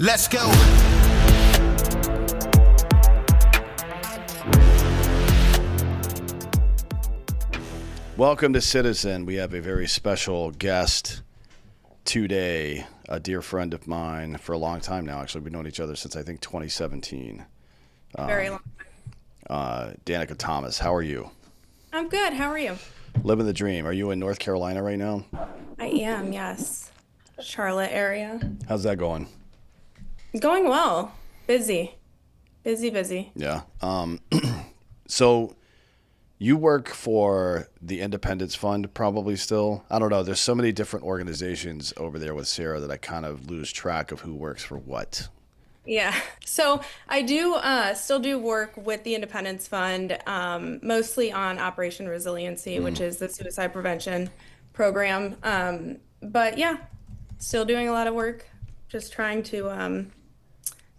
Let's go. Welcome to Citizen. We have a very special guest today, a dear friend of mine for a long time now. Actually, we've known each other since I think 2017. Very long Danica Thomas, how are you? I'm good. How are you? Living the dream. Are you in North Carolina right now? I am, yes. Charlotte area. How's that going? Going well. Busy. Busy. Yeah. So you work for the Independence Fund probably still? I don't know. There's so many different organizations over there with Sarah that I kind of lose track of who works for what. Yeah. So I do still do work with the Independence Fund, mostly on Operation Resiliency, which is the suicide prevention program. But yeah, still doing a lot of work, just trying to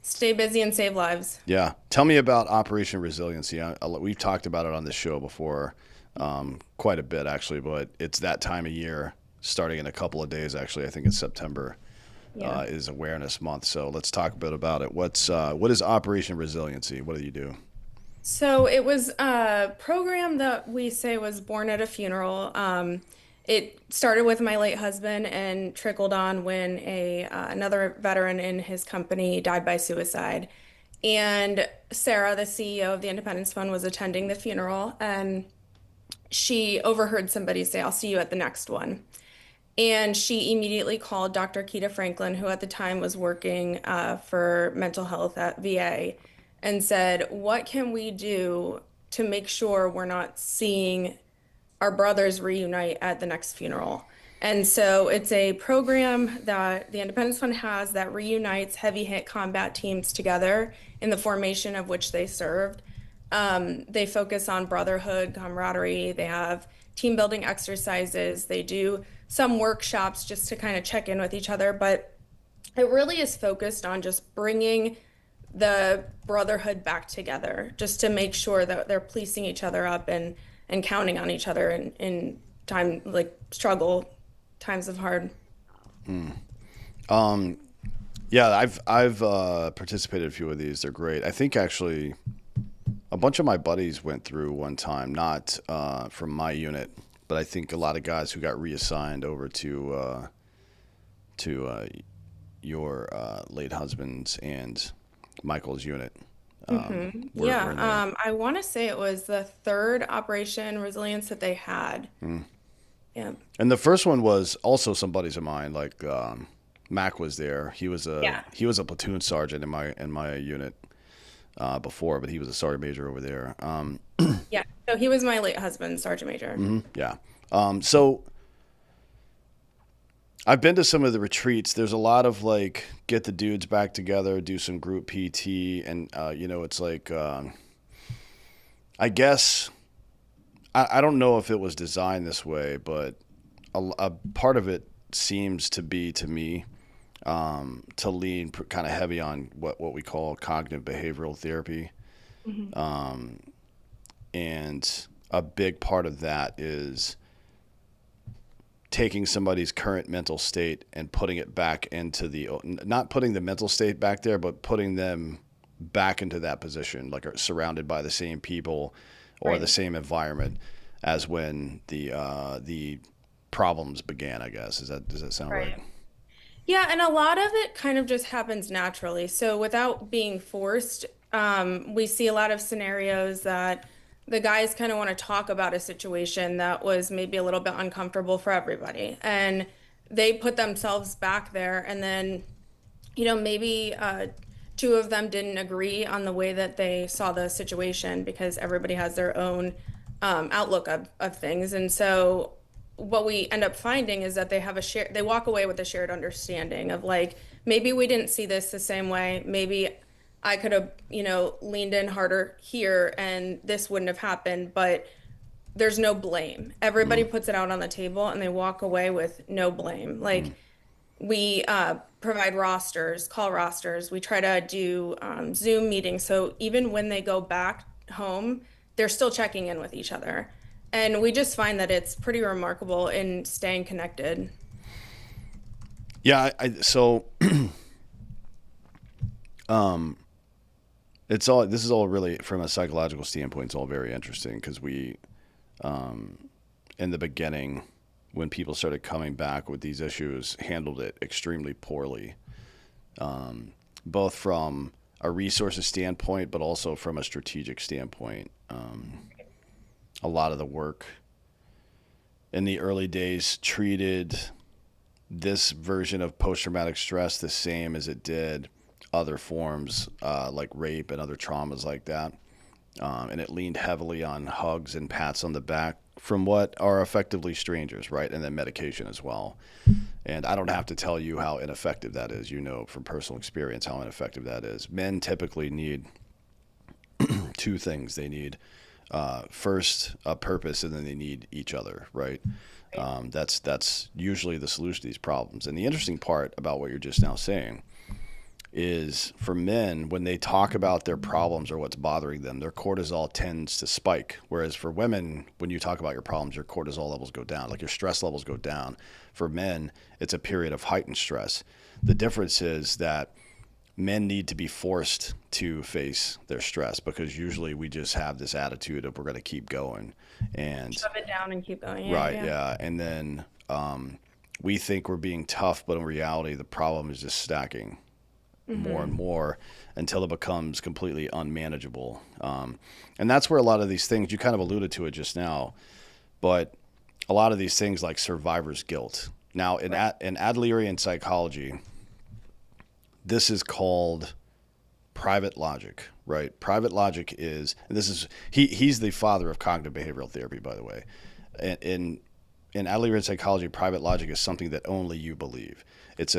stay busy and save lives. Yeah. Tell me about Operation Resiliency. We've talked about it on the show before, quite a bit actually, but it's that time of year starting in a couple of days. Actually, I think it's September is Awareness Month. So let's talk a bit about it. What is Operation Resiliency? What do you do? So it was a program that we say was born at a funeral. It started with my late husband and trickled on when another veteran in his company died by suicide. And Sarah, the CEO of the Independence Fund, was attending the funeral, and she overheard somebody say, "I'll see you at the next one." And she immediately called Dr. Keita Franklin, who at the time was working for mental health at VA, and said, "What can we do to make sure we're not seeing our brothers reunite at the next funeral?" And so it's a program that the Independence Fund has that reunites heavy hit combat teams together in the formation of which they served. They focus on brotherhood, camaraderie. They have team building exercises. They do some workshops just to kind of check in with each other. But it really is focused on just bringing the brotherhood back together, just to make sure that they're policing each other up and counting on each other in time like struggle, times of hard. Yeah, I've participated in a few of these. They're great. I think actually a bunch of my buddies went through one time, not from my unit, but I think a lot of guys who got reassigned over to your late husband's and Michael's unit. I want to say it was the third Operation Resilience that they had. Yeah. And the first one was also some buddies of mine, like Mac was there. He was a platoon sergeant in my unit before, but he was a sergeant major over there. Yeah. So he was my late husband, Sergeant Major. Yeah. So I've been to some of the retreats. There's a lot of like get the dudes back together, do some group PT, and it's like I guess I don't know if it was designed this way, but a part of it seems to be to me to lean kind of heavy on what we call cognitive behavioral therapy, and a big part of that is taking somebody's current mental state and putting it back into not putting the mental state back there, but putting them back into that position, like are surrounded by the same people or the same environment as when the problems began, I guess. Does that sound right? Yeah, and a lot of it kind of just happens naturally. So without being forced, we see a lot of scenarios that the guys kind of want to talk about a situation that was maybe a little bit uncomfortable for everybody. And they put themselves back there, and then, maybe two of them didn't agree on the way that they saw the situation because everybody has their own outlook of things. And so what we end up finding is that they walk away with a shared understanding of like, maybe we didn't see this the same way. Maybe I could have, leaned in harder here and this wouldn't have happened, but there's no blame. Everybody puts it out on the table and they walk away with no blame. Like we provide rosters, call rosters. We try to do Zoom meetings. So even when they go back home, they're still checking in with each other. And we just find that it's pretty remarkable in staying connected. Yeah, so It's all this is all really from a psychological standpoint. It's all very interesting because we, in the beginning, when people started coming back with these issues, handled it extremely poorly, both from a resources standpoint, but also from a strategic standpoint. A lot of the work in the early days treated this version of post traumatic stress the same as it did other forms like rape and other traumas like that. And it leaned heavily on hugs and pats on the back from what are effectively strangers, right? And then medication as well. And I don't have to tell you how ineffective that is. You know from personal experience how ineffective that is. Men typically need two things. They need first a purpose, and then they need each other, right? That's usually the solution to these problems. And the interesting part about what you're just now saying is for men, when they talk about their problems or what's bothering them, their cortisol tends to spike. Whereas for women, when you talk about your problems, your cortisol levels go down, like your stress levels go down. For men, it's a period of heightened stress. The difference is that men need to be forced to face their stress because usually we just have this attitude of we're going to keep going and Shove it down and keep going. Yeah, right, yeah. yeah. And then we think we're being tough, but in reality, the problem is just stacking more and more until it becomes completely unmanageable. And that's where a lot of these things, you kind of alluded to it just now, but a lot of these things like survivor's guilt. Now, in Adlerian psychology, this is called private logic, right? Private logic is, and this is, he's the father of cognitive behavioral therapy, by the way. In Adlerian psychology, private logic is something that only you believe. It's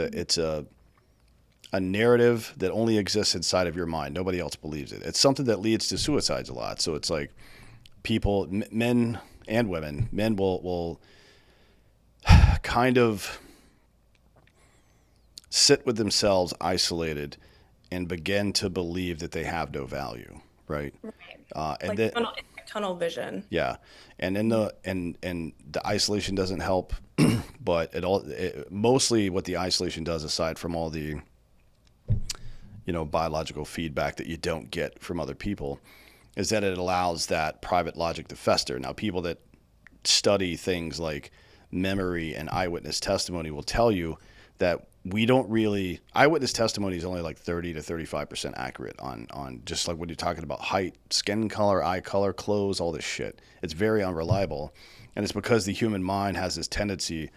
a narrative that only exists inside of your mind. Nobody else believes it. It's something that leads to suicides a lot. So it's like people, men and women, men will kind of sit with themselves isolated and begin to believe that they have no value, right? Right. And Like then tunnel vision. yeah, and in the isolation doesn't help, but mostly what the isolation does, aside from all the biological feedback that you don't get from other people, is that it allows that private logic to fester. Now, people that study things like memory and eyewitness testimony will tell you that we don't really eyewitness testimony is only like 30 to 35% accurate on just like when you're talking about height, skin color, eye color, clothes, all this shit. It's very unreliable, and it's because the human mind has this tendency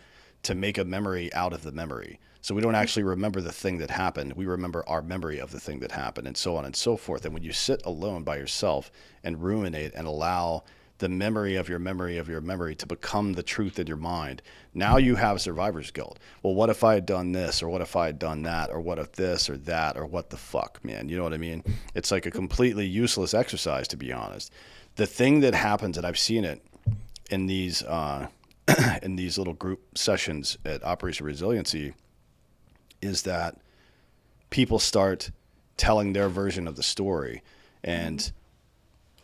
to make a memory out of the memory. So we don't actually remember the thing that happened. We remember our memory of the thing that happened, and so on and so forth. And when you sit alone by yourself and ruminate and allow the memory of your memory of your memory to become the truth in your mind, now you have survivor's guilt. Well, what if I had done this, or what if I had done that, or what if this or that, or what the fuck, man? You know what I mean? It's like a completely useless exercise, to be honest. The thing that happens, and I've seen it in these in these little group sessions at Operation Resiliency, is that people start telling their version of the story, and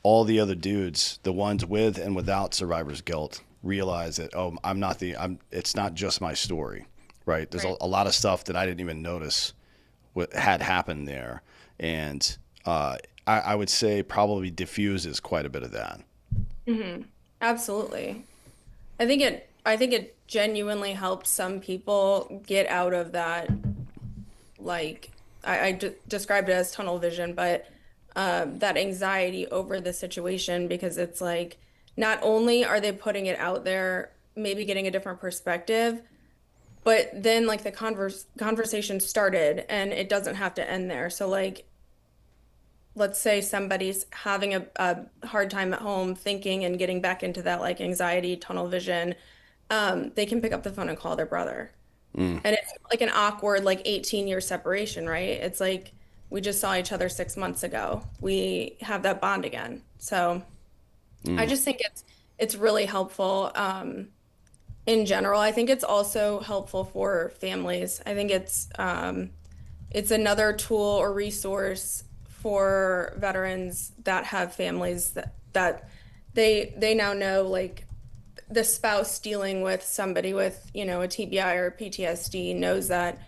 all the other dudes, the ones with and without survivor's guilt, realize that, oh, it's not just my story, right? There's Right. a lot of stuff that I didn't even notice what had happened there. And I would say probably diffuses quite a bit of that. Absolutely. I think it genuinely helps some people get out of that, like described it as tunnel vision, but that anxiety over the situation, because it's like not only are they putting it out there, maybe getting a different perspective, but then like the conversation started and it doesn't have to end there. So like let's say somebody's having a hard time at home thinking and getting back into that like anxiety tunnel vision, they can pick up the phone and call their brother. And it's like an awkward, like 18-year separation, right? It's like we just saw each other 6 months ago. We have that bond again. So I just think it's really helpful in general. I think it's also helpful for families. I think it's another tool or resource for veterans that have families that they now know, like the spouse dealing with somebody with, a TBI or PTSD knows that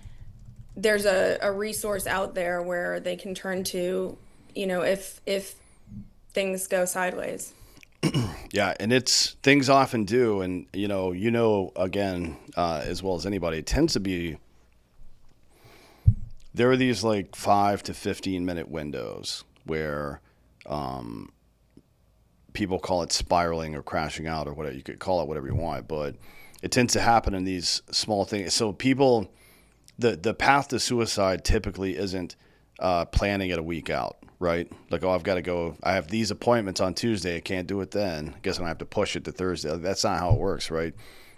there's a resource out there where they can turn to, if things go sideways. Yeah, and it's things often do, and again, as well as anybody, it tends to be there are these like 5 to 15 minute windows where people call it spiraling or crashing out or whatever. You could call it whatever you want, but it tends to happen in these small things. So people, the path to suicide typically isn't planning it a week out, right? Like, oh, I've got to go. I have these appointments on Tuesday. I can't do it then. I guess I'm gonna have to push it to Thursday. That's not how it works, right?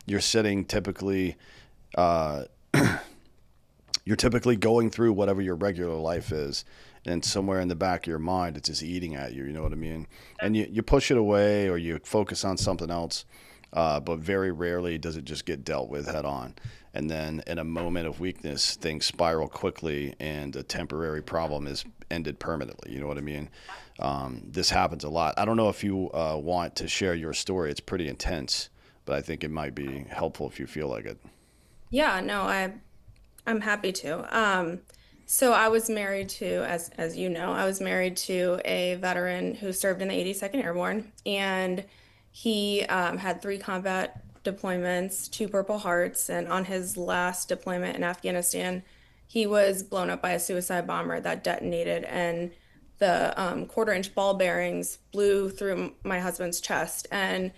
You're sitting typically. Uh, you're typically going through whatever your regular life is, and somewhere in the back of your mind it's just eating at you, you know what I mean? And you push it away or you focus on something else, but very rarely does it just get dealt with head on. And then in a moment of weakness things spiral quickly and a temporary problem is ended permanently, you know what I mean? This happens a lot. I don't know if you want to share your story. It's pretty intense, but I think it might be helpful if you feel like it. Yeah, no, I'm happy to. So I was married to, as you know, I was married to a veteran who served in the 82nd Airborne, and he had three combat deployments, two Purple Hearts, and on his last deployment in Afghanistan, he was blown up by a suicide bomber that detonated, and the quarter-inch ball bearings blew through my husband's chest, and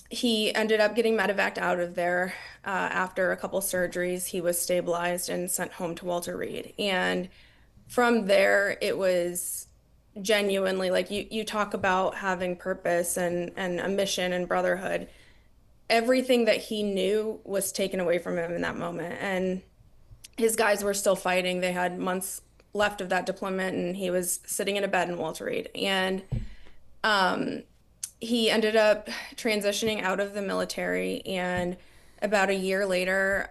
he ended up getting medevaced out of there after a couple surgeries. He was stabilized and sent home to Walter Reed. And from there, it was genuinely like you talk about having purpose and a mission and brotherhood. Everything that he knew was taken away from him in that moment. And his guys were still fighting. They had months left of that deployment, and he was sitting in a bed in Walter Reed. And he ended up transitioning out of the military, and about a year later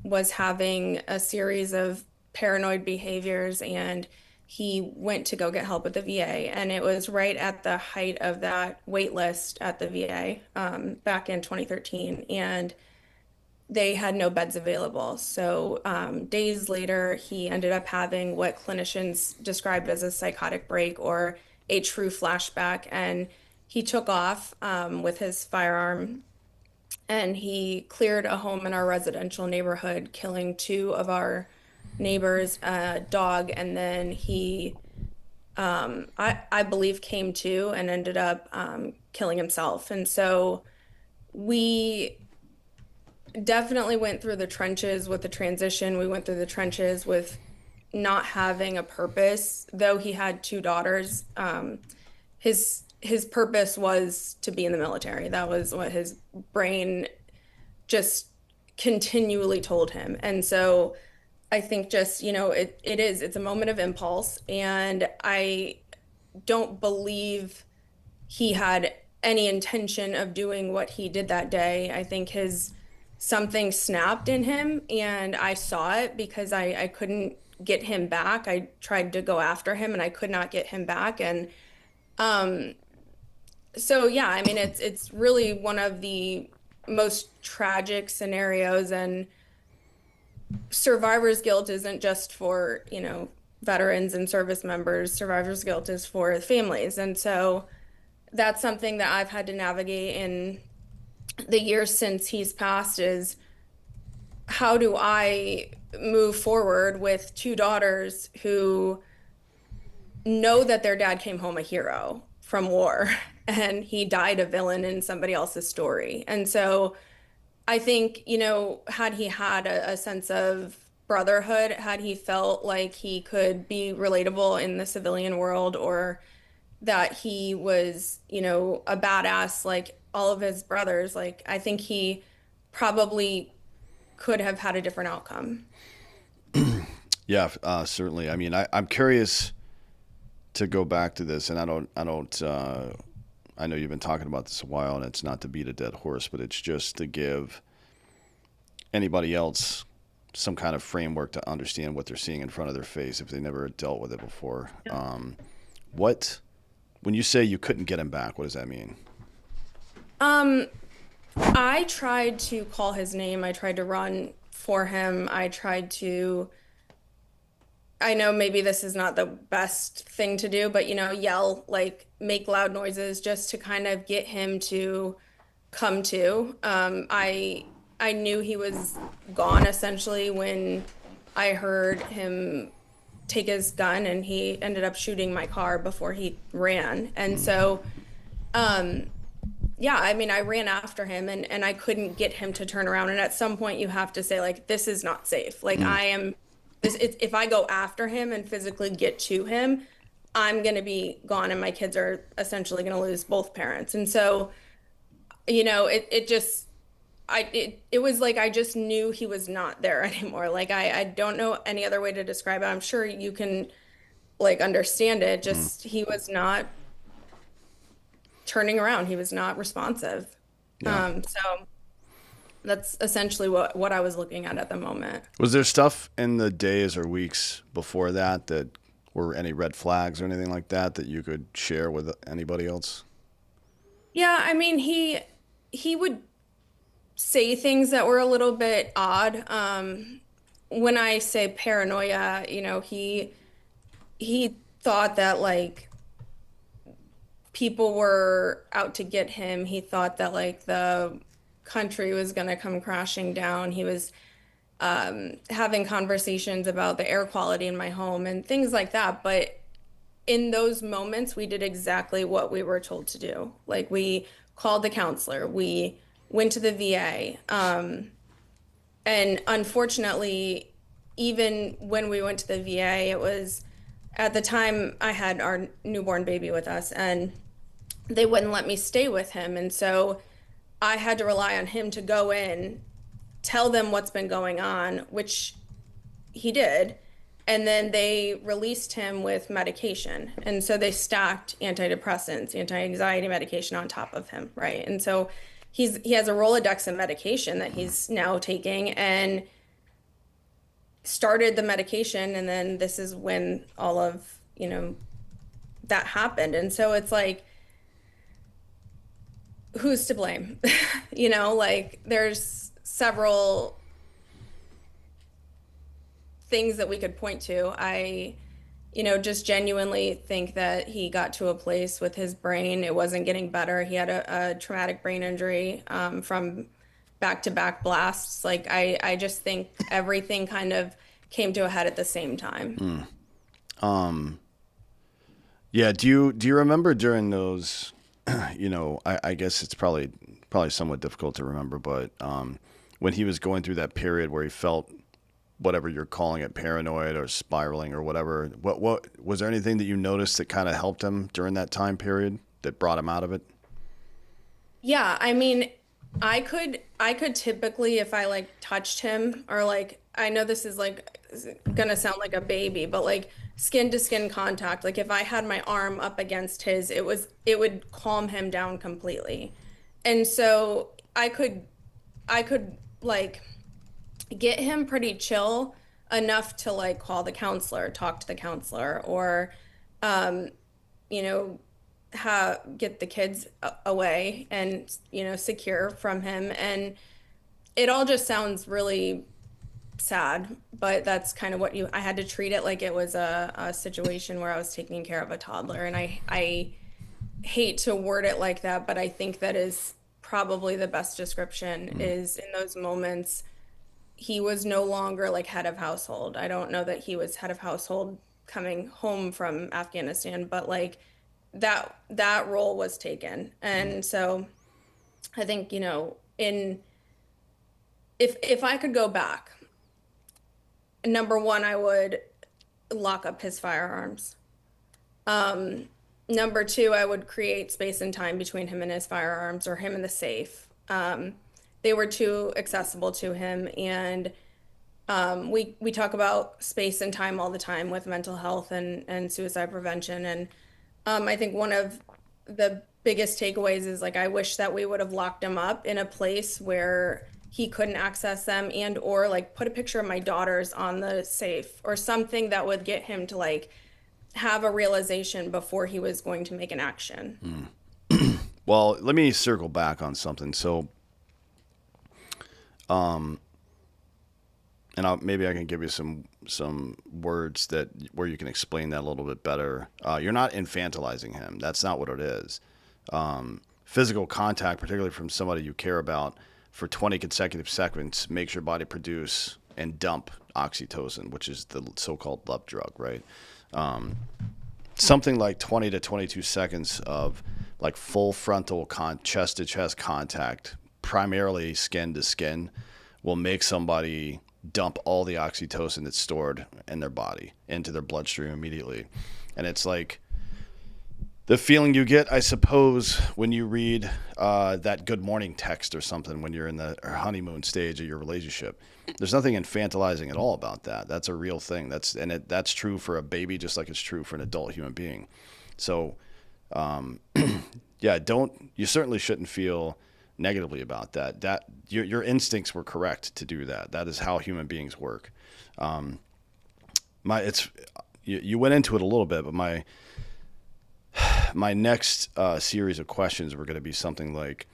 was having a series of paranoid behaviors, and he went to go get help at the VA, and it was right at the height of that wait list at the VA back in 2013, and they had no beds available. So days later, he ended up having what clinicians described as a psychotic break or a true flashback. And he took off with his firearm and he cleared a home in our residential neighborhood, killing two of our neighbors, a dog, and then I believe, came to and ended up killing himself. And so we definitely went through the trenches with the transition. We went through the trenches with not having a purpose, though he had two daughters. His purpose was to be in the military. That was what his brain just continually told him. And so I think just, it's a moment of impulse. And I don't believe he had any intention of doing what he did that day. I think his something snapped in him, and I saw it because I couldn't get him back. I tried to go after him and I could not get him back. And um so yeah, I mean it's really one of the most tragic scenarios, and survivor's guilt isn't just for, veterans and service members. Survivor's guilt is for families. And so that's something that I've had to navigate in the years since he's passed is how do I move forward with two daughters who know that their dad came home a hero from war and he died a villain in somebody else's story. And so I think, had he had a sense of brotherhood, had he felt like he could be relatable in the civilian world, or that he was, a badass like all of his brothers, like I think he probably could have had a different outcome. Yeah, certainly. I mean, I'm curious to go back to this, and I don't. I know you've been talking about this a while, and it's not to beat a dead horse, but it's just to give anybody else some kind of framework to understand what they're seeing in front of their face if they never dealt with it before. What, when you say you couldn't get him back, what does that mean? Um, I tried to call his name. I tried to run for him, I tried to, I know maybe this is not the best thing to do, but yell, like make loud noises just to kind of get him to come to. I knew he was gone essentially when I heard him take his gun and he ended up shooting my car before he ran. And so, um, yeah, I mean, I ran after him and I couldn't get him to turn around. And at some point you have to say like, this is not safe. Like Mm. I am this, if I go after him and physically get to him, I'm going to be gone and my kids are essentially going to lose both parents. And so, it just, it was like I just knew he was not there anymore. Like I don't know any other way to describe it. I'm sure you can like understand it. Mm. Just he was not turning around. He was not responsive. Yeah. So that's essentially what I was looking at the moment. Was there stuff in the days or weeks before that that were any red flags or anything like that that you could share with anybody else? Yeah, I mean he would say things that were a little bit odd. When I say paranoia, he thought that like people were out to get him. He thought that like the country was going to come crashing down. He was having conversations about the air quality in my home and things like that. But in those moments, we did exactly what we were told to do. Like we called the counselor, we went to the VA. And unfortunately, even when we went to the VA, it was at the time I had our newborn baby with us, and they wouldn't let me stay with him. And so I had to rely on him to go in, tell them what's been going on, which he did. And then they released him with medication. And so they stacked antidepressants, anti-anxiety medication on top of him, right? And so he has a Rolodex of medication that he's now taking and started the medication. And then this is when all of, that happened. And so it's like, who's to blame? Like there's several things that we could point to. Just genuinely think that he got to a place with his brain. It wasn't getting better. He had a traumatic brain injury from back-to-back blasts. Like I just think everything kind of came to a head at the same time. Yeah. Do you remember during those? I guess it's probably somewhat difficult to remember, but when he was going through that period where he felt whatever you're calling it, paranoid or spiraling or whatever, what was there anything that you noticed that kind of helped him during that time period that brought him out of it? Yeah, I mean, I could typically if I like touched him or like I know this is like gonna sound like a baby, but like skin to skin contact, like if I had my arm up against his, it would calm him down completely. And so I could like get him pretty chill enough to like call the counselor, talk to the counselor, or um, you know, get the kids away and secure from him. And it all just sounds really sad, but that's kind of what I had to treat it like it was a situation where I was taking care of a toddler. And I hate to word it like that, but I think that is probably the best description Mm. is in those moments he was no longer like head of household. I don't know that he was head of household coming home from Afghanistan, but like that role was taken. Mm. And so I think, in if I could go back, number one, I would lock up his firearms. Um, Number two, I would create space and time between him and his firearms or him and the safe. They were too accessible to him, and we talk about space and time all the time with mental health and suicide prevention. And I think one of the biggest takeaways is like I wish that we would have locked him up in a place where he couldn't access them and or like put a picture of my daughters on the safe or something that would get him to like have a realization before he was going to make an action. Mm. Well, let me circle back on something. So, and maybe I can give you some words that where you can explain that a little bit better. You're not infantilizing him. That's not what it is. Physical contact, particularly from somebody you care about, for 20 consecutive seconds, makes your body produce and dump oxytocin, which is the so-called love drug, right? Something like 20 to 22 seconds of like full frontal chest to chest contact, primarily skin to skin, will make somebody dump all the oxytocin that's stored in their body into their bloodstream immediately. And it's like the feeling you get, I suppose, when you read that good morning text or something when you're in the honeymoon stage of your relationship. There's nothing infantilizing at all about that. That's a real thing. That's true for a baby just like it's true for an adult human being. So, yeah, don't you certainly shouldn't feel negatively about that. That your instincts were correct to do that. That is how human beings work. My it's you went into it a little bit, but my next series of questions were going to be something like,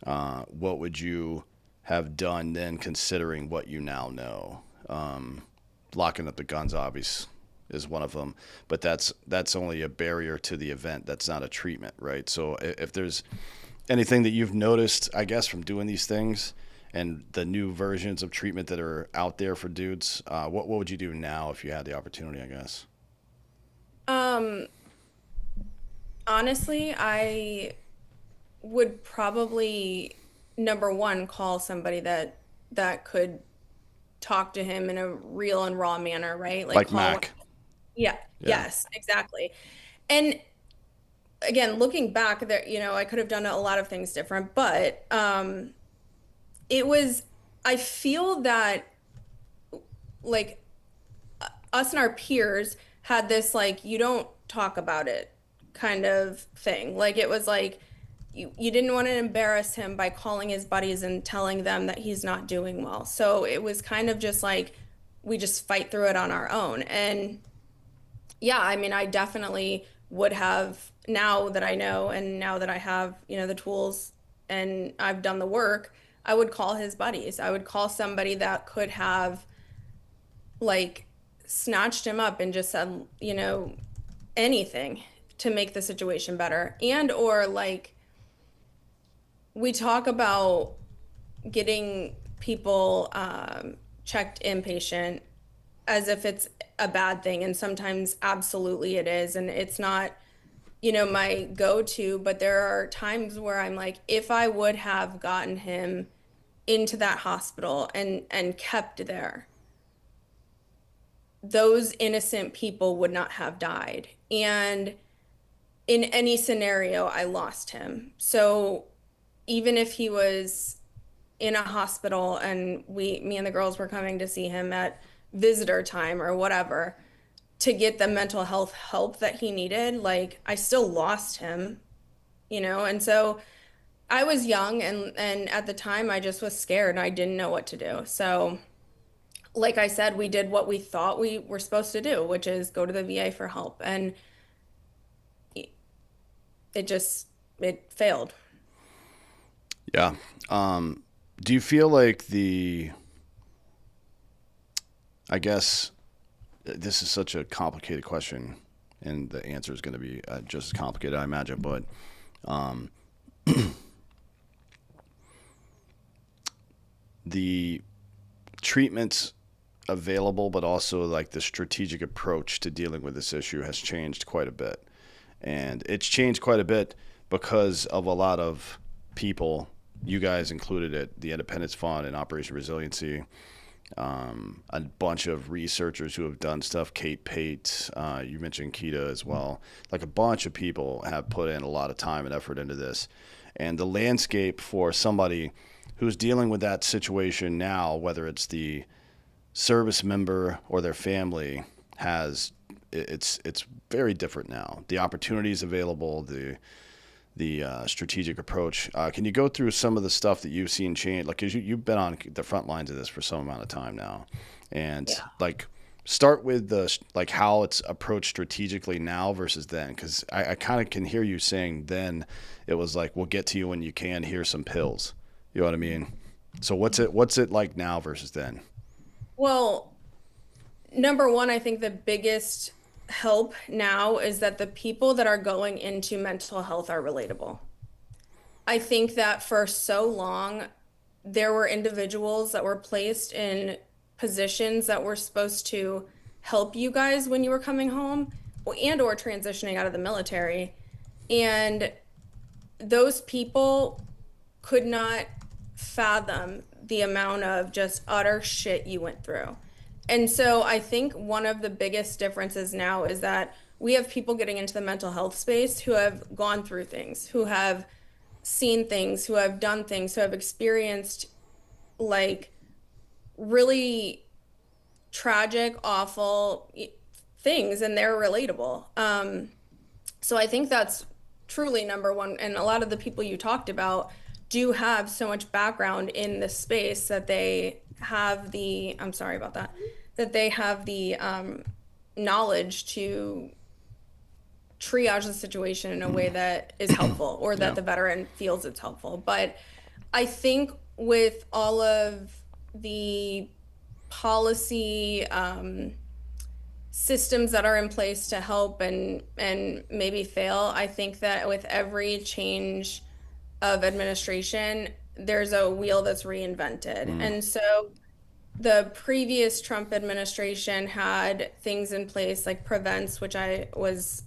what would you have done then, considering what you now know? Locking up the guns, obvious, is one of them, but that's only a barrier to the event. That's not a treatment, right? So if there's anything that you've noticed, I guess, from doing these things and the new versions of treatment that are out there for dudes, what would you do now if you had the opportunity, I guess? Um, Honestly, I would probably number one call somebody that could talk to him in a real and raw manner, right? Like Like call one. Mac. Yeah, Yeah. yes, exactly. And again, looking back there, I could have done a lot of things different, but it was I feel that like us and our peers had this like you don't talk about it kind of thing. Like it was like you didn't want to embarrass him by calling his buddies and telling them that he's not doing well. So it was kind of just like we just fight through it on our own. And yeah, I mean, I definitely would have now that I know and now that I have, the tools and I've done the work, I would call his buddies. I would call somebody that could have like snatched him up and just said, anything to make the situation better. And or like we talk about getting people checked inpatient as if it's a bad thing. And sometimes absolutely it is. And it's not, my go-to, but there are times where I'm like, if I would have gotten him into that hospital and kept there, those innocent people would not have died. And in any scenario, I lost him. So even if he was in a hospital and me and the girls were coming to see him at visitor time or whatever to get the mental health help that he needed, like I still lost him, And so I was young and at the time I just was scared and I didn't know what to do. So like I said, we did what we thought we were supposed to do, which is go to the VA for help. And it just it failed. Yeah. Do you feel like I guess this is such a complicated question, and the answer is going to be just as complicated, I imagine, but um, the treatments available, but also like the strategic approach to dealing with this issue has changed quite a bit. And it's changed quite a bit because of a lot of people, you guys included it, the Independence Fund and Operation Resiliency, a bunch of researchers who have done stuff, Kate Pate, you mentioned Keita as well. Like a bunch of people have put in a lot of time and effort into this. And the landscape for somebody who's dealing with that situation now, whether it's the service member or their family, it's very different now. The opportunities available, the strategic approach. Can you go through some of the stuff that you've seen change? Like, cause you've been on the front lines of this for some amount of time now, and Yeah. like start with the like how it's approached strategically now versus then. Because I kind of can hear you saying then it was like we'll get to you when you can. Here's some pills. You know what I mean? So what's it like now versus then? Well, number one, I think the biggest help now is that the people that are going into mental health are relatable. I think that for so long, there were individuals that were placed in positions that were supposed to help you guys when you were coming home and or transitioning out of the military. And those people could not fathom the amount of just utter shit you went through. And so I think one of the biggest differences now is that we have people getting into the mental health space who have gone through things, who have seen things, who have done things, who have experienced like really tragic, awful things, and they're relatable. So I think that's truly number one. And a lot of the people you talked about do have so much background in this space that they have the, I'm sorry about that, that they have the knowledge to triage the situation in a way that is helpful or that Yeah. the veteran feels it's helpful. But I think with all of the policy systems that are in place to help and maybe fail, I think that with every change of administration, there's a wheel that's reinvented. Mm. And so the previous Trump administration had things in place like prevents, which I was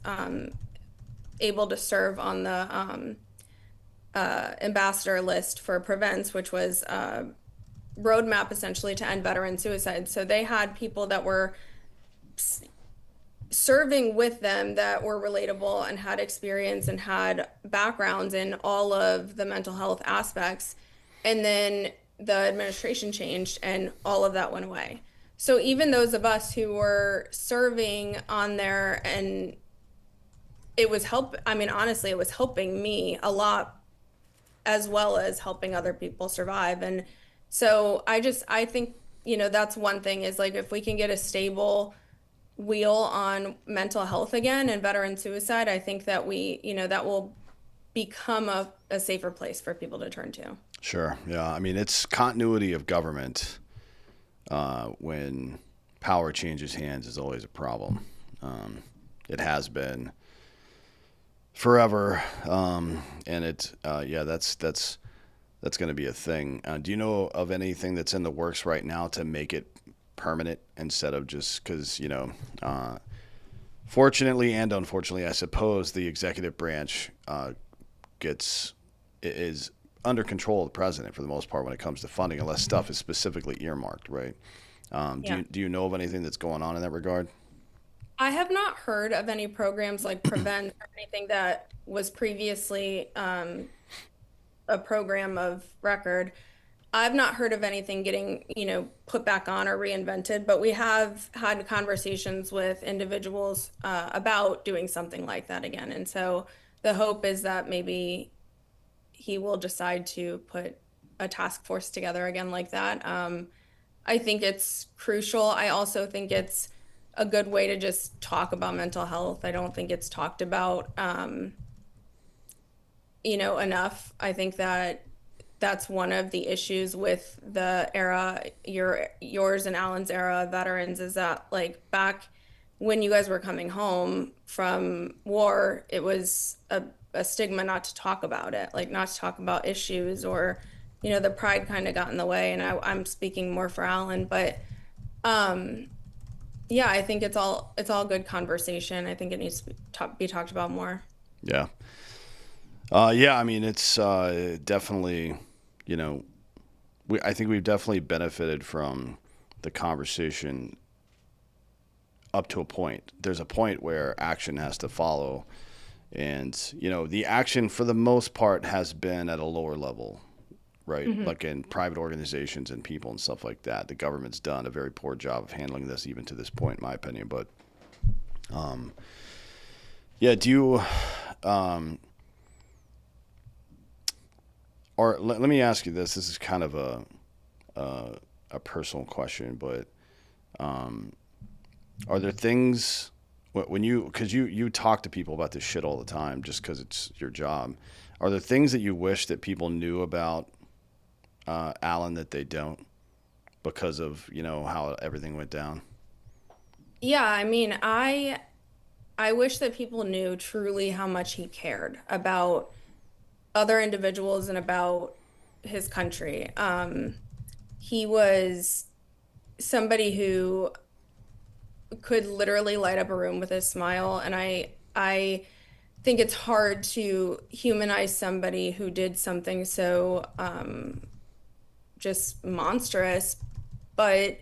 able to serve on the ambassador list for prevents, which was a roadmap essentially to end veteran suicide. So they had people that were serving with them that were relatable and had experience and had backgrounds in all of the mental health aspects. And then the administration changed and all of that went away. So even those of us who were serving on there, and it was I mean, honestly, it was helping me a lot as well as helping other people survive. And so I think, that's one thing is like if we can get a stable wheel on mental health again and veteran suicide, I think that that will become a safer place for people to turn to. Sure. Yeah. I mean, it's continuity of government when power changes hands is always a problem. It has been forever, and yeah, that's going to be a thing. Do you know of anything that's in the works right now to make it permanent instead of just because fortunately and unfortunately, I suppose the executive branch gets is under control of the president for the most part when it comes to funding, unless stuff is specifically earmarked, right? Yeah. Do you know of anything that's going on in that regard? I have not heard of any programs like Prevent or anything that was previously a program of record. I've not heard of anything getting, put back on or reinvented, but we have had conversations with individuals about doing something like that again. And so the hope is that maybe he will decide to put a task force together again like that. I think it's crucial. I also think it's a good way to just talk about mental health. I don't think it's talked about, enough. I think that that's one of the issues with the era, yours and Alan's era of veterans, is that like back when you guys were coming home from war, it was a stigma not to talk about it, like not to talk about issues or, the pride kind of got in the way. And I'm speaking more for Alan, but yeah, I think it's all good conversation. I think it needs to be talked about more. Yeah. Yeah, I mean, it's definitely, you know, I think we've definitely benefited from the conversation up to a point. There's a point where action has to follow. And, the action for the most part has been at a lower level, right? Hmm. Like in private organizations and people and stuff like that. The government's done a very poor job of handling this, even to this point, in my opinion. But, yeah, do you, um, or let me ask you this. This is kind of a personal question, but are there things when because you talk to people about this shit all the time, just because it's your job? Are there things that you wish that people knew about Alan that they don't? because of, how everything went down. Yeah, I mean, I wish that people knew truly how much he cared about other individuals and about his country. He was somebody who could literally light up a room with his smile, and I think it's hard to humanize somebody who did something so just monstrous, but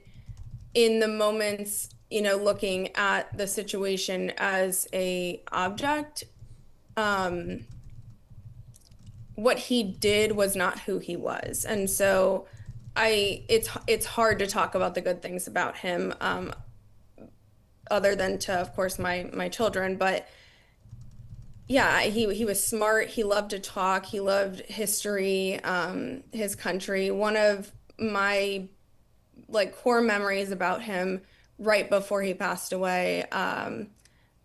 in the moments, looking at the situation as a object, um, what he did was not who he was. And so it's hard to talk about the good things about him, other than to, of course, my children. But yeah, he was smart. He loved to talk. He loved history, his country. One of my like core memories about him right before he passed away,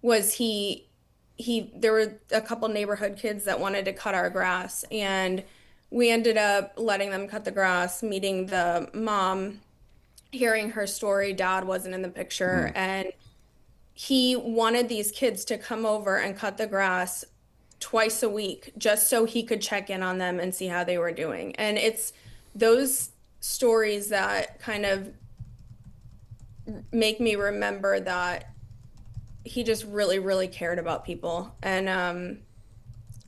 was he there were a couple neighborhood kids that wanted to cut our grass, and we ended up letting them cut the grass, meeting the mom, hearing her story. Dad wasn't in the Hmm. picture, and he wanted these kids to come over and cut the grass twice a week just so he could check in on them and see how they were doing. And it's those stories that kind of make me remember that he just really, really cared about people. And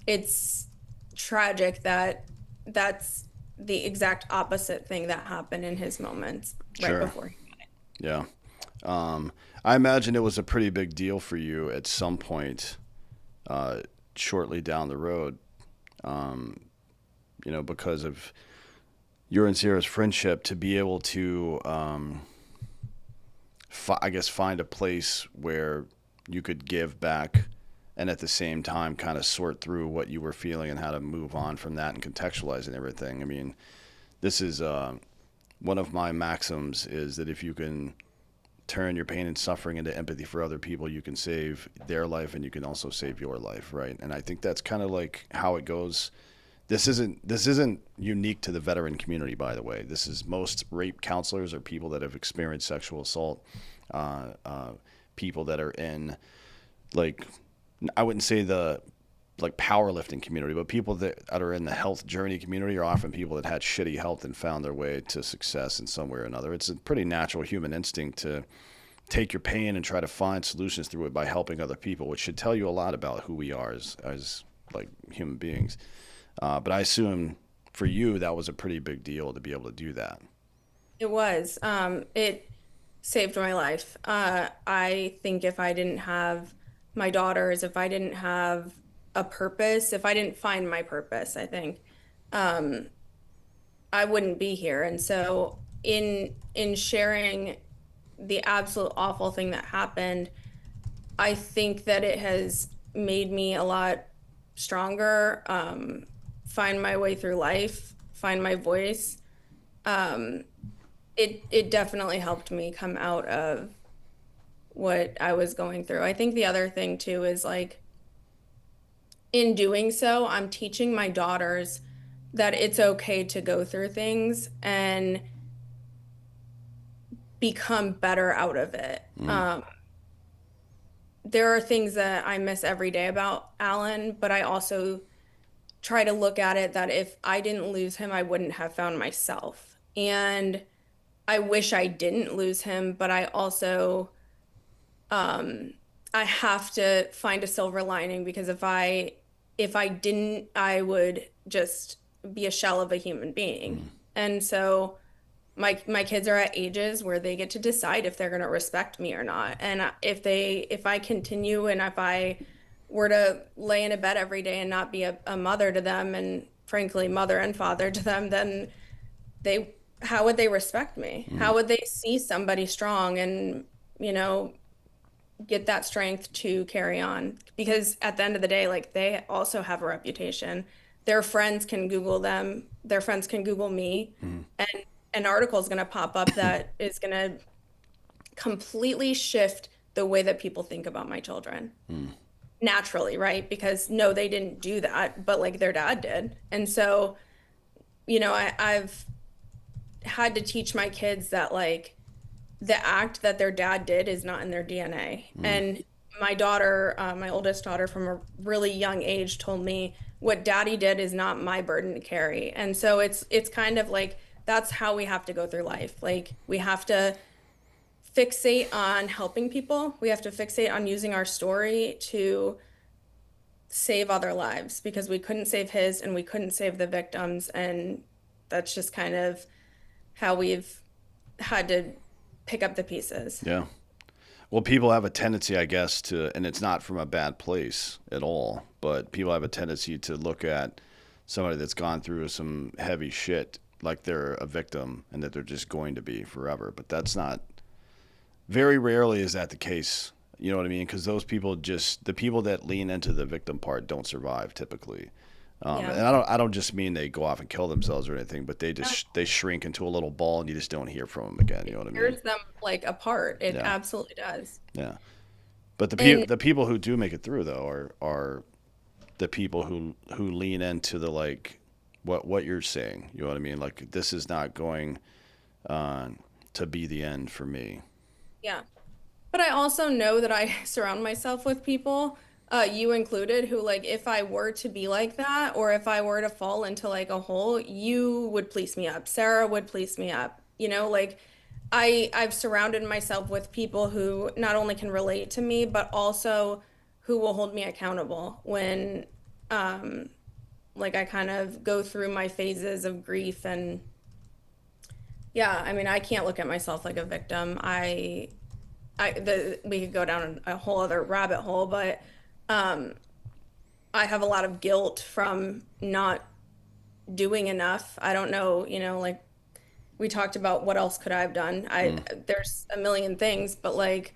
it's tragic that that's the exact opposite thing that happened in his moments right Sure. before. Yeah. I imagine it was a pretty big deal for you at some point, uh, shortly down the road, um, because of your and Sarah's friendship, to be able to, I guess, find a place where you could give back and at the same time kind of sort through what you were feeling and how to move on from that and contextualizing everything. I mean, this is one of my maxims is that if you can turn your pain and suffering into empathy for other people, you can save their life and you can also save your life, right? And I think that's kind of like how it goes. This isn't unique to the veteran community, by the way. This is most rape counselors or people that have experienced sexual assault, uh, uh, people that are in, like, I wouldn't say the like powerlifting community, but people that are in the health journey community are often people that had shitty health and found their way to success in some way or another. It's a pretty natural human instinct to take your pain and try to find solutions through it by helping other people, which should tell you a lot about who we are as like human beings. But I assume for you that was a pretty big deal to be able to do that. It was. It saved my life. I think if I didn't have my daughters, if I didn't have a purpose, if I didn't find my purpose, I think um, I wouldn't be here. And so in sharing the absolute awful thing that happened, I think that it has made me a lot stronger, find my way through life, find my voice. Um, it definitely helped me come out of what I was going through. I think the other thing too is like in doing so, I'm teaching my daughters that it's okay to go through things and become better out of it. Mm, There are things that I miss every day about Alan, but I also try to look at it that if I didn't lose him, I wouldn't have found myself. And I wish I didn't lose him, but I also um I have to find a silver lining because if I didn't, I would just be a shell of a human being. mm, And so my kids are at ages where they get to decide if they're going to respect me or not. And if I continue and if I were to lay in a bed every day and not be a mother to them and frankly mother and father to them, then they how would they respect me? mm, How would they see somebody strong and, you know, get that strength to carry on? Because at the end of the day, like they also have a reputation. Their friends can Google them, their friends can Google me, mm, and an article is going to pop up that is going to completely shift the way that people think about my children mm. naturally, right? Because no, they didn't do that, but like their dad did. And so, I've had to teach my kids that like the act that their dad did is not in their DNA. Mm. And my daughter, my oldest daughter from a really young age told me what daddy did is not my burden to carry. And so it's kind of like that's how we have to go through life. Like we have to fixate on helping people. We have to fixate on using our story to save other lives because we couldn't save his and we couldn't save the victims. And that's just kind of how we've had to pick up the pieces. Yeah. Well, people have a tendency, I guess, to, and it's not from a bad place at all, but people have a tendency to look at somebody that's gone through some heavy shit like they're a victim and that they're just going to be forever. But that's not, very rarely is that the case. You know what I mean? Because those people just, the people that lean into the victim part don't survive typically. Yeah. And I don't just mean they go off and kill themselves or anything, but they shrink into a little ball and you just don't hear from them again. You know what I mean? Tears them like apart. It Yeah, absolutely does. yeah. But And the people who do make it through though are the people who lean into the like what you're saying. You know what I mean? Like this is not going uh, to be the end for me. yeah. But I also know that I surround myself with people, you included, who like if I were to be like that or if I were to fall into like a hole, you would police me up. Sarah would police me up. You know, like I've surrounded myself with people who not only can relate to me, but also who will hold me accountable when like I kind of go through my phases of grief and yeah, I mean, I can't look at myself like a victim. We could go down a whole other rabbit hole, but um, I have a lot of guilt from not doing enough. I don't know, like we talked about what else could I have done. Mm. There's a million things, but like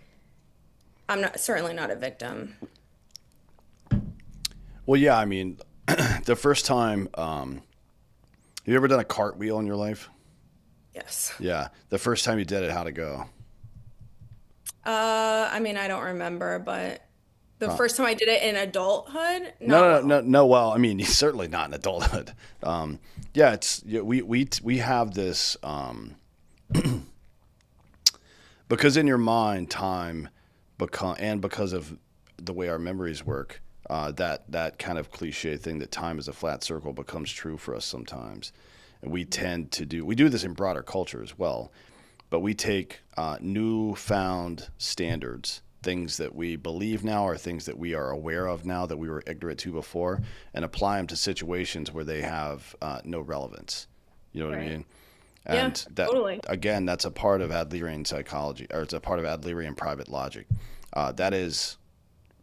I'm not certainly not a victim. Well, yeah. I mean, the first time, have you ever done a cartwheel in your life? Yes. Yeah. The first time you did it, how'd it go? I mean, I don't remember, but the Uh, first time I did it in adulthood, no, not no, well. no, no. Well, I mean, certainly not in adulthood. Yeah, it's yeah, we have this because in your mind, time become and because of the way our memories work, that kind of cliche thing that time is a flat circle becomes true for us sometimes, and we do this in broader culture as well, but we take newfound standards, things that we believe now or things that we are aware of now that we were ignorant to before, and apply them to situations where they have no relevance. You know what I Right. mean? Yeah, And that totally. again, that's a part of Adlerian psychology, or it's a part of Adlerian private logic. That is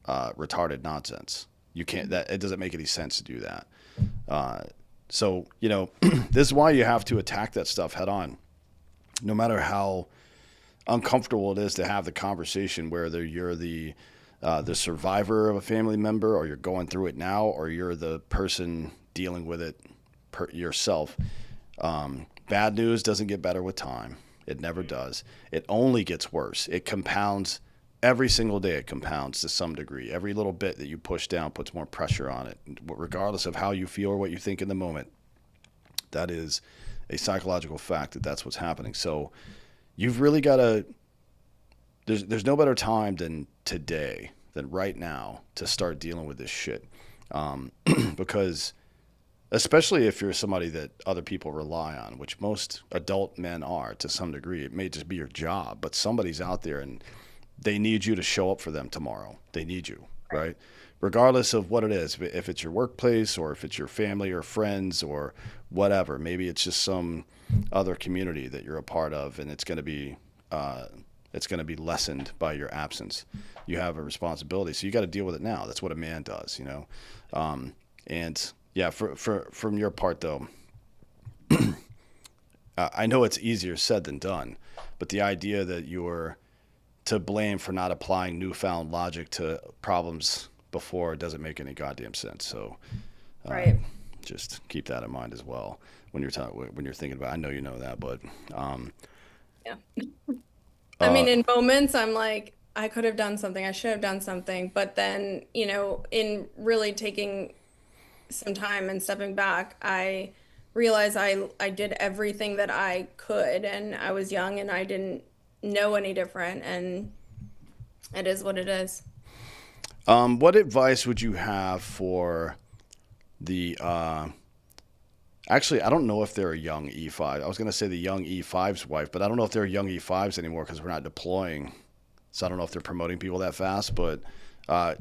retarded nonsense. You can't. That it doesn't make any sense to do that. Uh, so this is why you have to attack that stuff head on, no matter how uncomfortable it is to have the conversation. Whether you're the survivor of a family member, or you're going through it now, or you're the person dealing with it yourself. Bad news doesn't get better with time. It never does. It only gets worse. It compounds every single day. It compounds to some degree. Every little bit that you push down puts more pressure on it, regardless of how you feel or what you think in the moment. That is a psychological fact that that's what's happening. So you've really got to. There's no better time than today, than right now, to start dealing with this shit, because especially if you're somebody that other people rely on, which most adult men are to some degree. It may just be your job, but somebody's out there and they need you to show up for them tomorrow. They need you, Right. right? Regardless of what it is, if it's your workplace or if it's your family or friends or whatever. Maybe it's just some other community that you're a part of, and uh, it's going to be lessened by your absence. You have a responsibility, so you got to deal with it now. That's what a man does. And yeah, from your part though, I know it's easier said than done, but the idea that you're to blame for not applying newfound logic to problems before doesn't make any goddamn sense. So Right. just keep that in mind as well when you're thinking about. I know you know that, but um, Yeah. I uh, mean, in moments, I'm like, I could have done something. I should have done something. But then, in really taking some time and stepping back, I realize I did everything that I could, and I was young and I didn't know any different, and it is what it is. What advice would you have for the actually, I don't know if they're a young E5. I was going to say the young E5's wife, but I don't know if they're young E5s anymore because we're not deploying. So I don't know if they're promoting people that fast, but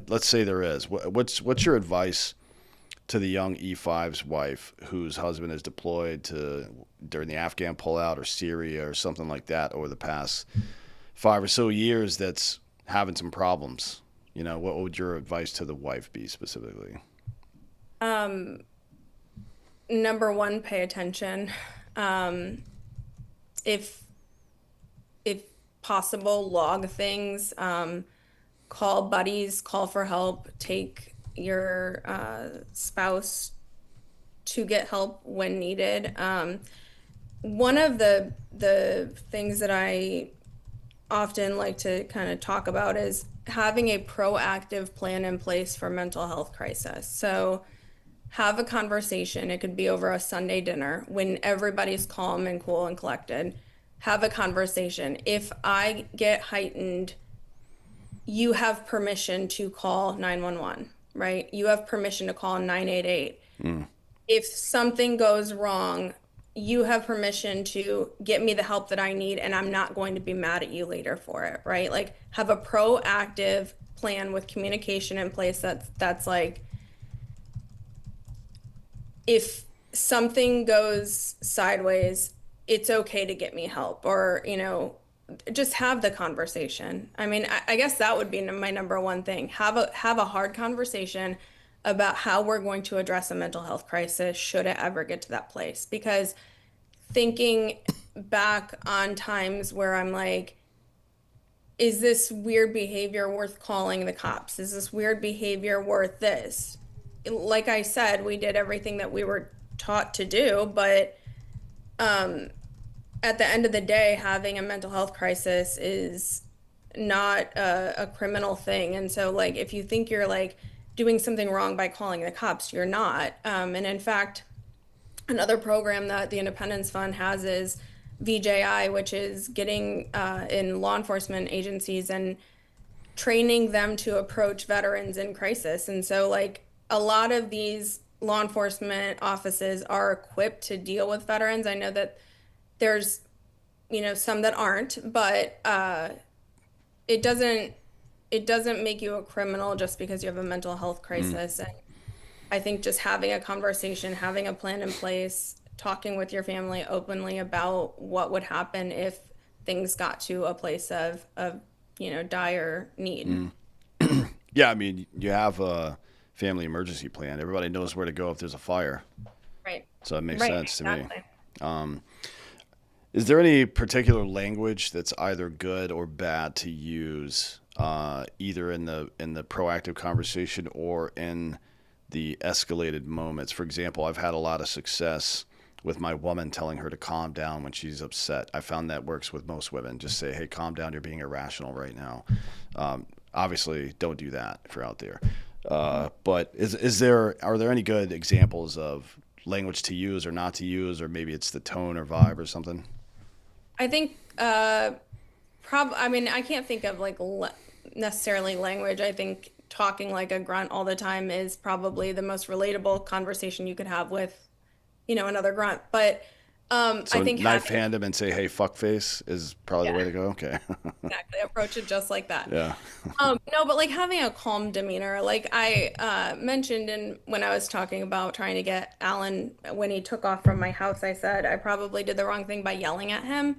let's say there is. What's your advice to the young E5's wife whose husband is deployed to during the Afghan pullout or Syria or something like that over the past 5 or so years that's having some problems? What would your advice to the wife be specifically? Um, Number one, pay attention. Um, if if possible, log things. Call buddies, call for help, take your spouse to get help when needed. One of the things that I often like to kind of talk about is having a proactive plan in place for mental health crisis. So have a conversation. It could be over a Sunday dinner when everybody's calm and cool and collected. Have a conversation. If I get heightened, you have permission to call 911, right? You have permission to call 988. Mm. If something goes wrong, you have permission to get me the help that I need, and I'm not going to be mad at you later for it, right? Like have a proactive plan with communication in place that's like if something goes sideways, it's okay to get me help or, just have the conversation. I mean, I guess that would be my number one thing. Have a hard conversation about how we're going to address a mental health crisis should it ever get to that place. Because thinking back on times where I'm like, is this weird behavior worth calling the cops? Is this weird behavior worth this? Like I said, we did everything that we were taught to do, but um, at the end of the day, having a mental health crisis is not a criminal thing. And so, like, if you think you're like doing something wrong by calling the cops, you're not. And in fact, another program that the Independence Fund has is VJI, which is getting in law enforcement agencies and training them to approach veterans in crisis. And so, like, a lot of these law enforcement offices are equipped to deal with veterans. I know that there's, some that aren't, but it doesn't it doesn't make you a criminal just because you have a mental health Mm. crisis. And I think just having a conversation, having a plan in place, talking with your family openly about what would happen if things got to a place of dire need. Mm. Yeah, I mean, you have a family emergency plan. Everybody knows where to go if there's a fire. Right. So it makes Right, sense to me. exactly. Um, is there any particular language that's either good or bad to use, either in the proactive conversation or in the escalated moments? For example, I've had a lot of success with my woman telling her to calm down when she's upset. I found that works with most women. Just say, "Hey, calm down. You're being irrational right now." Obviously, don't do that if you're out there. But are there any good examples of language to use or not to use, or maybe it's the tone or vibe or something? I think I mean, I can't think of like necessarily language. I think talking like a grunt all the time is probably the most relatable conversation you could have with, another grunt. But I So think knife having hand him and say, "Hey, fuck face" is probably the yeah, way to go. Okay. exactly approach it just like that. Yeah. No, but like having a calm demeanor, like I mentioned in when I was talking about trying to get Alan when he took off from my house, I said I probably did the wrong thing by yelling at him.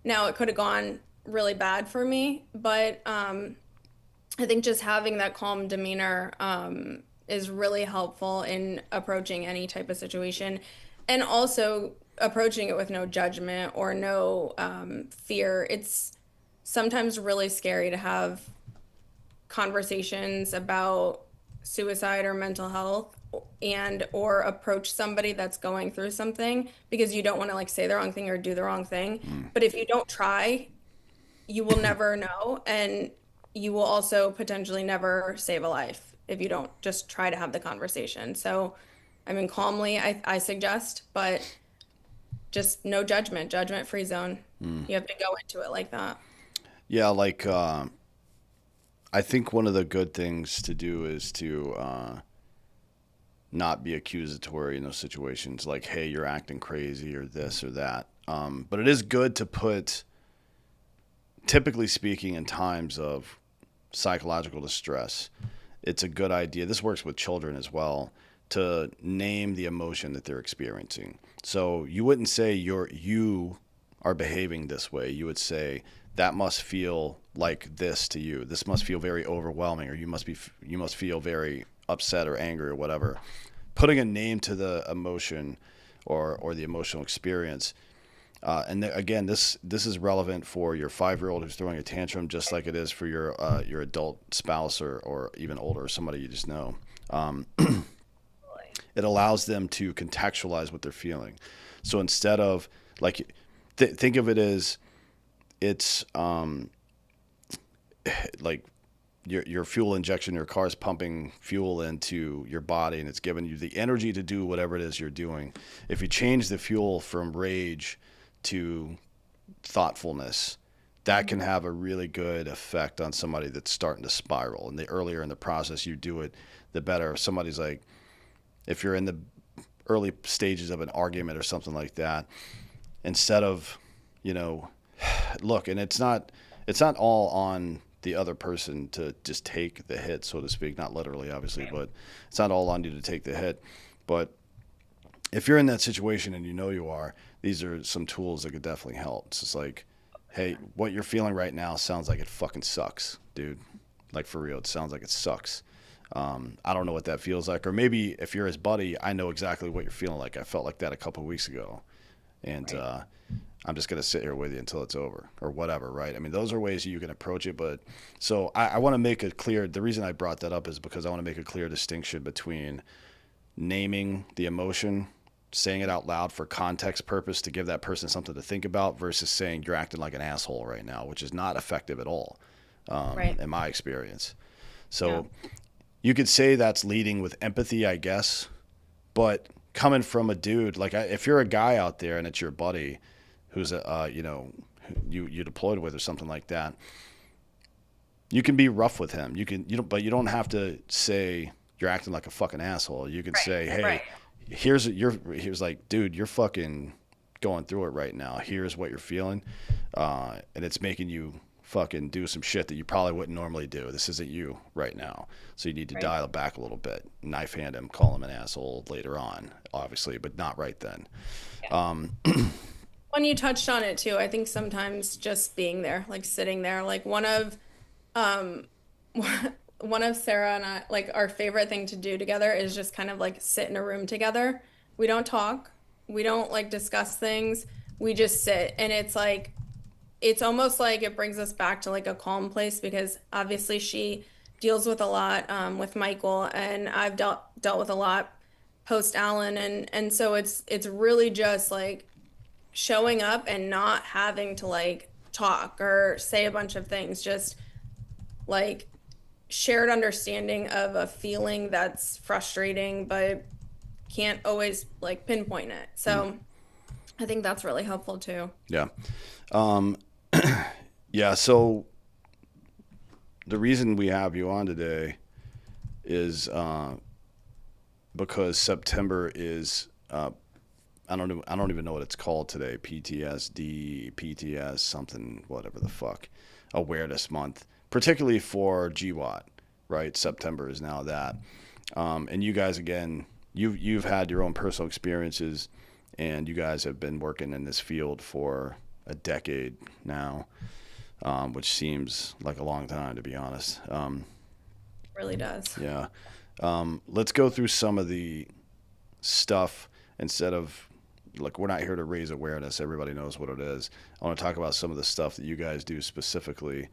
Now it could have gone really bad for me, but I think just having that calm demeanor is really helpful in approaching any type of situation, and also approaching it with no judgment or no fear. It's sometimes really scary to have conversations about suicide or mental health and or approach somebody that's going through something because you don't want to like say the wrong thing or do the wrong thing. Mm. But if you don't try, you will never know, and you will also potentially never save a life if you don't just try to have the conversation. So I mean, calmly, I suggest, but just no judgment, judgment free zone. You have to go into it like that. Yeah, like I think one of the good things to do is to not be accusatory in those situations, like, hey, you're acting crazy or this or that. But it is good to put, typically speaking, in times of psychological distress, it's a good idea. This works with children as well, to name the emotion that they're experiencing. So you wouldn't say you are behaving this way. You would say that must feel like this to you. This must feel very overwhelming, or you must feel very upset or angry or whatever. Putting a name to the emotion or the emotional experience. Again, this is relevant for your 5-year-old who's throwing a tantrum, just like it is for your adult spouse or even older, somebody you just know. It allows them to contextualize what they're feeling. So instead of like, think of it as it's like your fuel injection, your car's pumping fuel into your body and it's giving you the energy to do whatever it is you're doing. If you change the fuel from rage to thoughtfulness, that can have a really good effect on somebody that's starting to spiral. And the earlier in the process you do it, the better. If somebody's like, if you're in the early stages of an argument or something like that, instead of, you know, look, and it's not all on the other person to just take the hit, so to speak, not literally, obviously, but it's not all on you to take the hit. But if you're in that situation and you know you are, these are some tools that could definitely help. It's just like, hey, what you're feeling right now sounds like it fucking sucks, dude. Like for real, it sounds like it sucks. I don't know what that feels like. Or maybe if you're his buddy, I know exactly what you're feeling like. I felt like that a couple of weeks ago. And Right. I'm just going to sit here with you until it's over or whatever, right? I mean, those are ways you can approach it. But so I want to make it clear. The reason I brought that up is because I want to make a clear distinction between naming the emotion, saying it out loud for context purpose to give that person something to think about versus saying you're acting like an asshole right now, which is not effective at all, Right. in my experience. Yeah. So you could say that's leading with empathy, I guess, but coming from a dude, like if you're a guy out there and it's your buddy who's you deployed with or something like that, you can be rough with him. But you don't have to say you're acting like a fucking asshole. You can Right. say, hey, Right. here's like, dude, you're fucking going through it right now. Here's what you're feeling, and it's making you fucking do some shit that you probably wouldn't normally do. This isn't you right now, so you need to Right. dial it back a little bit. Knife hand him, call him an asshole later on, obviously, but not right then. Yeah. When you touched on it too, I think sometimes just being there, like sitting there, like um one of Sarah and I, like our favorite thing to do together is just kind of like sit in a room together. We don't talk. We don't like discuss things. We just sit and it's like it's almost like it brings us back to like a calm place because obviously she deals with a lot with Michael and I've dealt with a lot post Alan and so it's really just like showing up and not having to like talk or say a bunch of things, just like shared understanding of a feeling that's frustrating but can't always like pinpoint it. So I think that's really helpful too. Yeah, yeah. So the reason we have you on today is because September is I don't even know what it's called today. PTSD, PTS, something, whatever the fuck, awareness month, particularly for GWAT, right? September is now that. And you guys, again, you've had your own personal experiences, and you guys have been working in this field for a decade now, which seems like a long time to be honest. Really does. Yeah. Let's go through some of the stuff instead of like we're not here to raise awareness. Everybody knows what it is. I want to talk about some of the stuff that you guys do specifically,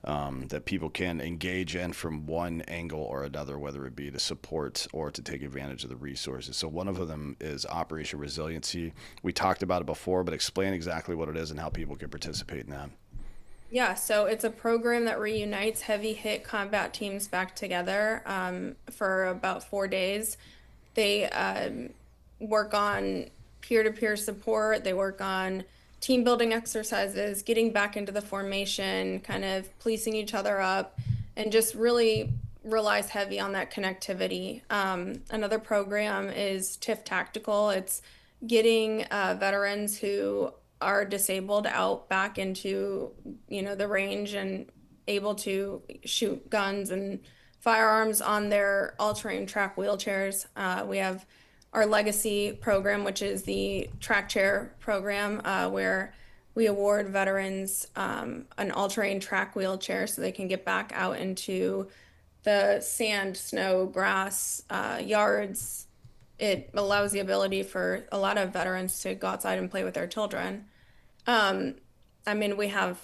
that people can engage in from one angle or another, whether it be to support or to take advantage of the resources. So one of them is Operation Resiliency. We talked about it before, but explain exactly what it is and how people can participate in that. Yeah, so it's a program that reunites heavy hit combat teams back together for about 4 days. They work on peer-to-peer support. They work on team building exercises, getting back into the formation, kind of policing each other up, and just really relies heavy on that connectivity. Another program is TIF Tactical. It's getting veterans who are disabled out back into, the range and able to shoot guns and firearms on their all-terrain track wheelchairs. We have our legacy program, which is the track chair program, where we award veterans an all-terrain track wheelchair so they can get back out into the sand, snow, grass, yards. It allows the ability for a lot of veterans to go outside and play with their children. Um, I mean, we have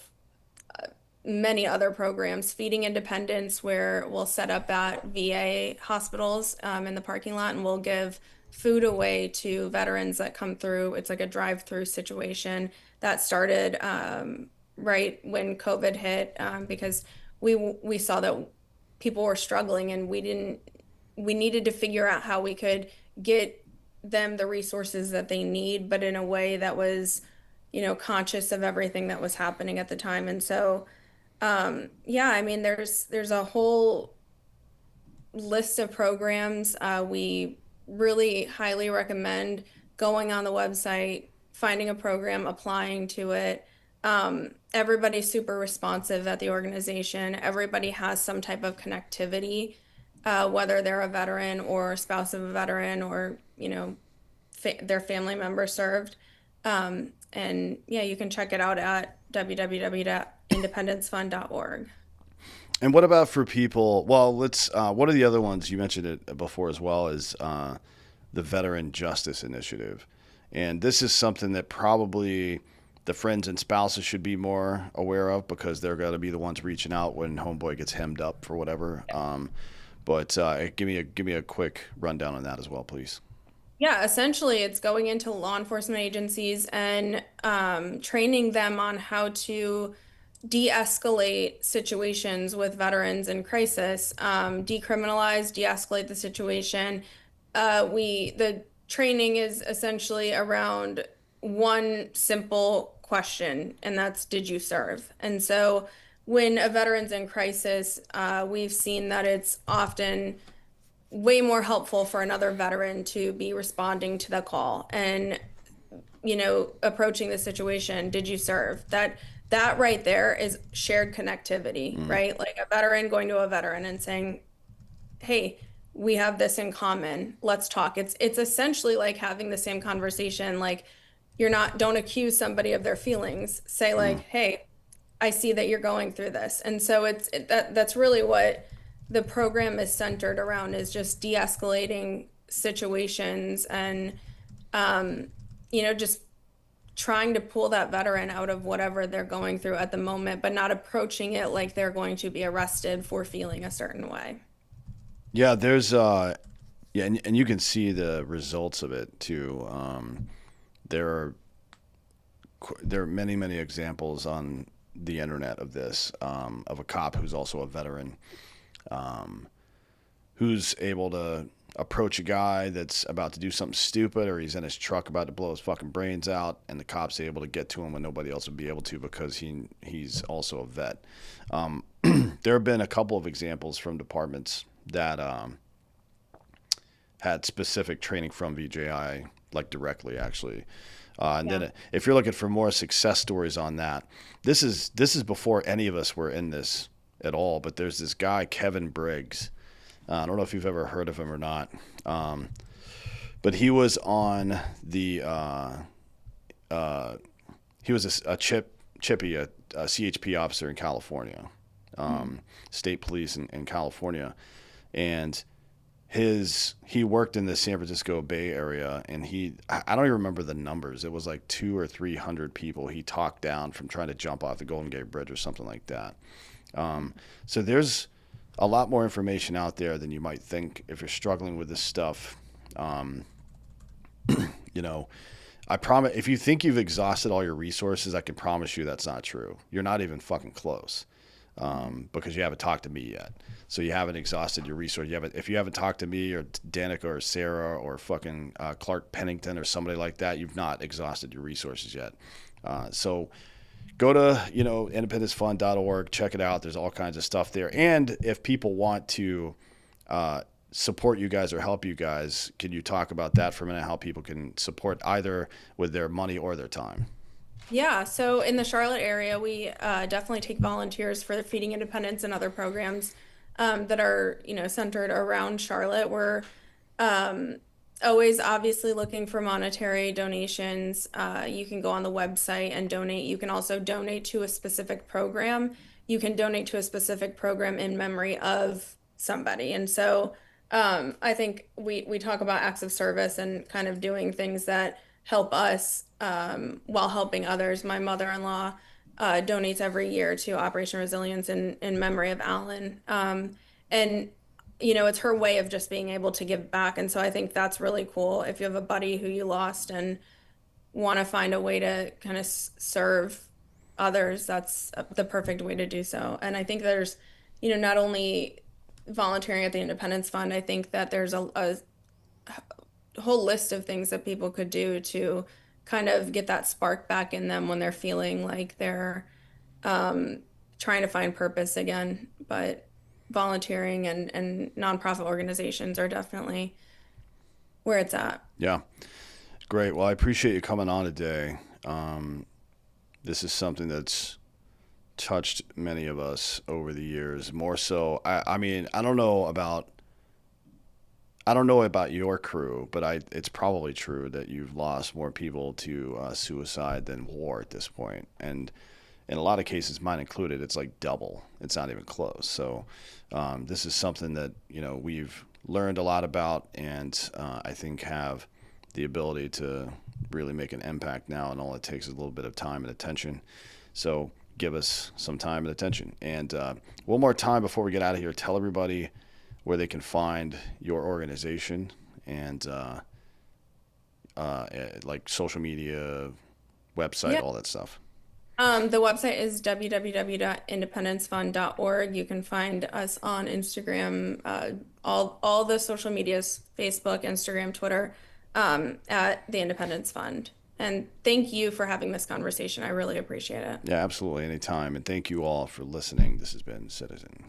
many other programs, Feeding Independence, where we'll set up at VA hospitals in the parking lot and we'll give food away to veterans that come through. It's like a drive-through situation that started right when COVID hit because we saw that people were struggling and we needed to figure out how we could get them the resources that they need, but in a way that was, conscious of everything that was happening at the time. And so yeah, I mean, there's a whole list of programs. We really highly recommend going on the website, finding a program, applying to it. Everybody's super responsive at the organization. Everybody has some type of connectivity, whether they're a veteran or a spouse of a veteran or, their family member served. And yeah, you can check it out at www.independencefund.org. And what about for people? Well, let's. What are the other ones you mentioned it before as well as the Veteran Justice Initiative, and this is something that probably the friends and spouses should be more aware of because they're going to be the ones reaching out when homeboy gets hemmed up for whatever. But give me a quick rundown on that as well, please. Yeah, essentially, it's going into law enforcement agencies and training them on how to de-escalate situations with veterans in crisis, decriminalize, de-escalate the situation. The training is essentially around one simple question, and that's, did you serve? And so when a veteran's in crisis, we've seen that it's often way more helpful for another veteran to be responding to the call and approaching the situation. Did you serve? That right there is shared connectivity, Mm. right? Like a veteran going to a veteran and saying, hey, we have this in common, let's talk. It's essentially like having the same conversation. Like, don't accuse somebody of their feelings, say like, Mm. hey, I see that you're going through this. And so that's really what the program is centered around, is just de-escalating situations and just trying to pull that veteran out of whatever they're going through at the moment, but not approaching it like they're going to be arrested for feeling a certain way. Yeah, there's yeah, and you can see the results of it too. There are there are many examples on the internet of this, of a cop who's also a veteran, who's able to approach a guy that's about to do something stupid, or he's in his truck about to blow his fucking brains out, and the cop's able to get to him when nobody else would be able to because he's also a vet. There have been a couple of examples from departments that had specific training from VJI, like directly actually. And Yeah. then if you're looking for more success stories on that, this is before any of us were in this at all. But there's this guy Kevin Briggs. I don't know if you've ever heard of him or not, but he was on the he was Chippy, a CHP officer in California, state police in California, and he worked in the San Francisco Bay Area, and I don't even remember the numbers. It was like 200 or 300 people he talked down from trying to jump off the Golden Gate Bridge or something like that. So there's a lot more information out there than you might think if you're struggling with this stuff. Um, you know, I promise, if you think you've exhausted all your resources, I can promise you that's not true. You're not even fucking close. because you haven't talked to me yet. So you haven't exhausted your resource. If you haven't talked to me or Danica or Sarah or fucking Clark Pennington or somebody like that, you've not exhausted your resources yet. So go to independencefund.org, check it out. There's all kinds of stuff there. And if people want to support you guys or help you guys, can you talk about that for a minute? How people can support either with their money or their time? Yeah, so in the Charlotte area, we definitely take volunteers for the Feeding Independence and other programs that are, centered around Charlotte. We're um, always obviously looking for monetary donations. You can go on the website and donate. You can also donate to a specific program. You can donate to a specific program in memory of somebody. And so I think we talk about acts of service and kind of doing things that help us while helping others. My mother-in-law donates every year to Operation Resilience in memory of Alan. And it's her way of just being able to give back. And so I think that's really cool. If you have a buddy who you lost and want to find a way to kind of serve others, that's the perfect way to do so. And I think there's, not only volunteering at the Independence Fund, I think that there's a whole list of things that people could do to kind of get that spark back in them when they're feeling like they're trying to find purpose again. But volunteering and nonprofit organizations are definitely where it's at. Yeah, great. Well, I appreciate you coming on today. This is something that's touched many of us over the years. More so, I mean, I don't know about your crew, but it's probably true that you've lost more people to suicide than war at this point. And in a lot of cases, mine included, it's like double. It's not even close. So this is something that, we've learned a lot about, and I think have the ability to really make an impact now. And all it takes is a little bit of time and attention. So give us some time and attention. And one more time before we get out of here, tell everybody where they can find your organization and like social media, website, Yeah. all that stuff. The website is www.independencefund.org. You can find us on Instagram, all the social medias, Facebook, Instagram, Twitter, at the Independence Fund. And thank you for having this conversation. I really appreciate it. Yeah, absolutely. Anytime. And thank you all for listening. This has been Citizen.